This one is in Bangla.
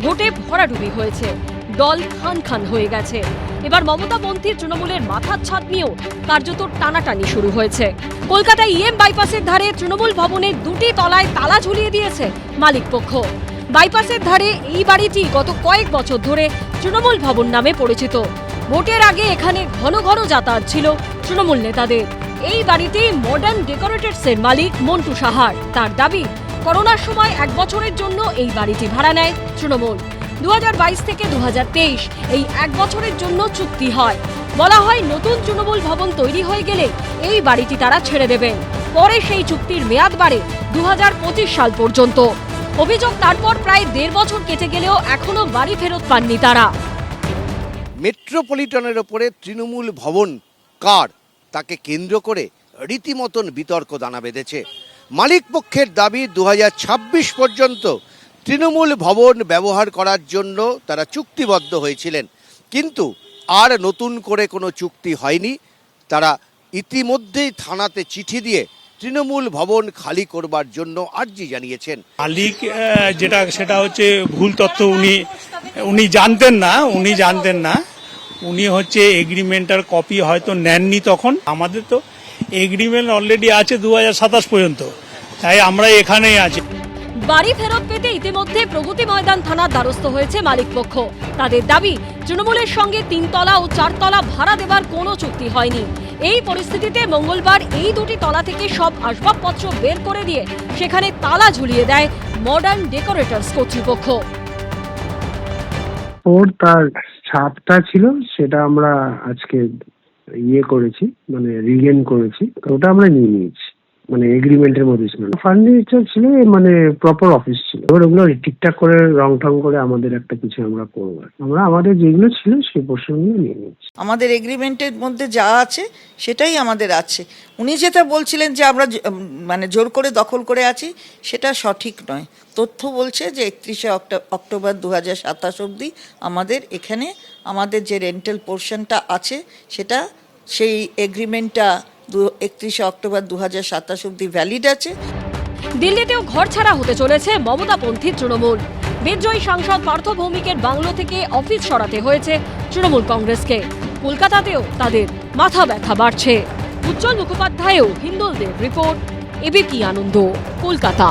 ভোটে ভরাডুবি হয়েছে, দল খান খান হয়ে গেছে। এবার মমতাপন্থী তৃণমূলের মাথার ছাদ নিয়েও কার্যত টানাটানি শুরু হয়েছে। কলকাতায় ইএম বাইপাসের ধারে তৃণমূল ভবনের দুটি তলায় তালা ঝুলিয়ে দিয়েছে মালিকপক্ষ। বাইপাসের ধারে এই বাড়িটি গত কয়েক বছর ধরে তৃণমূল ভবন নামে পরিচিত। ভোটের আগে এখানে ঘন ঘন যাতায়াত ছিল তৃণমূল নেতাদের। এই বাড়িটি মডার্ন ডেকোরেটরসের মালিক মন্টু সাহার। তার দাবি, করোনার সময় 1 বছরের জন্য এই বাড়িটি ভাড়া নেয় তৃণমূল। 2022 থেকে 2023 এই 1 বছরের জন্য চুক্তি হয়। বলা হয় নতুন তৃণমূল ভবন তৈরি হয়ে গেলে এই বাড়িটি তারা ছেড়ে দেবেন। পরে সেই চুক্তির মেয়াদ বাড়ে 2025 সাল পর্যন্ত। অভিযোগ, তারপর প্রায় 1.5 বছর কেটে গেলেও এখনো বাড়ি ফেরত পাননি তারা। মেট্রোপলিটনের ওপরে তৃণমূল ভবন কার, তাকে কেন্দ্র করে রীতিমতন বিতর্ক দানা বেঁধেছে। মালিক পক্ষের দাবি 2026 পর্যন্ত তৃণমূল ভবন ব্যবহার করার জন্য তারা চুক্তিবদ্ধ হয়েছিলেন, কিন্তু আর নতুন করে কোনো চুক্তি হয়নি। তারা ইতিমধ্যেই থানাতে চিঠি দিয়ে তৃণমূল ভবন খালি করবার জন্য আর্জি জানিয়েছেন। মালিক সেটা হচ্ছে ভুল তথ্য। উনি জানতেন না উনি হচ্ছে এগ্রিমেন্টার কপি হয়তো নেননি তখন। আমাদের তো এগ্রিমেন্ট অলরেডি আছে 2027 পর্যন্ত, তাই আমরা এখানেই আছি। বাড়ি ফেরত পেতে ইতিমধ্যে প্রগতি ময়দান থানার দ্বারস্থ হয়েছে মালিকপক্ষ। তাদের দাবি, তৃণমূলের সঙ্গে 3 তলা ও 4 তলা ভাড়া দেবার কোনো চুক্তি হয়নি। এই পরিস্থিতিতে মঙ্গলবার এই দুটি তলা থেকে সব আসবাবপত্র বের করে দিয়ে সেখানে তালা ঝুলিয়ে দেয় মডার্ন ডেকোরেটরস কর্তৃপক্ষ। ওর তার ছাদটা ছিল, সেটা আমরা আজকে করেছি, মানে রিগেন করেছি। ওটা আমরা নিয়ে নিয়েছি, মানে এগ্রিমেন্টের মধ্যে ছিল। ফার্নিচার ছিল, মানে প্রপার অফিস ছিল। এবার ওগুলো ঠিকঠাক করে রং টং করে আমাদের একটা কিছু আমরা করবো। আমরা আমাদের যেগুলো ছিল সেই পোর্শনগুলো নিয়ে নিয়েছি। আমাদের এগ্রিমেন্টের মধ্যে যা আছে সেটাই আমাদের আছে। উনি যেটা বলছিলেন যে আমরা মানে জোর করে দখল করে আছি, সেটা সঠিক নয়। তথ্য বলছে যে 31শে অক্টোবর 2027 অবধি আমাদের এখানে আমাদের যে রেন্টাল পোর্শনটা আছে সেটা, সেই এগ্রিমেন্টটা 31শে অক্টোবর 2027 অবধি ভ্যালিড আছে। দিল্লিতেও ঘরছাড়া হতে চলেছে মমতাপন্থী তৃণমূল। বিজয়ী সাংসদ পার্থ ভৌমিকের বাংলো থেকে অফিস সরাতে হয়েছে তৃণমূল কংগ্রেসকে। কলকাতাতেও তাদের মাথা ব্যথা বাড়ছে। উজ্জ্বল মুখোপাধ্যায়ও হিন্দুলদের রিপোর্ট, এবিপি আনন্দ, কলকাতা।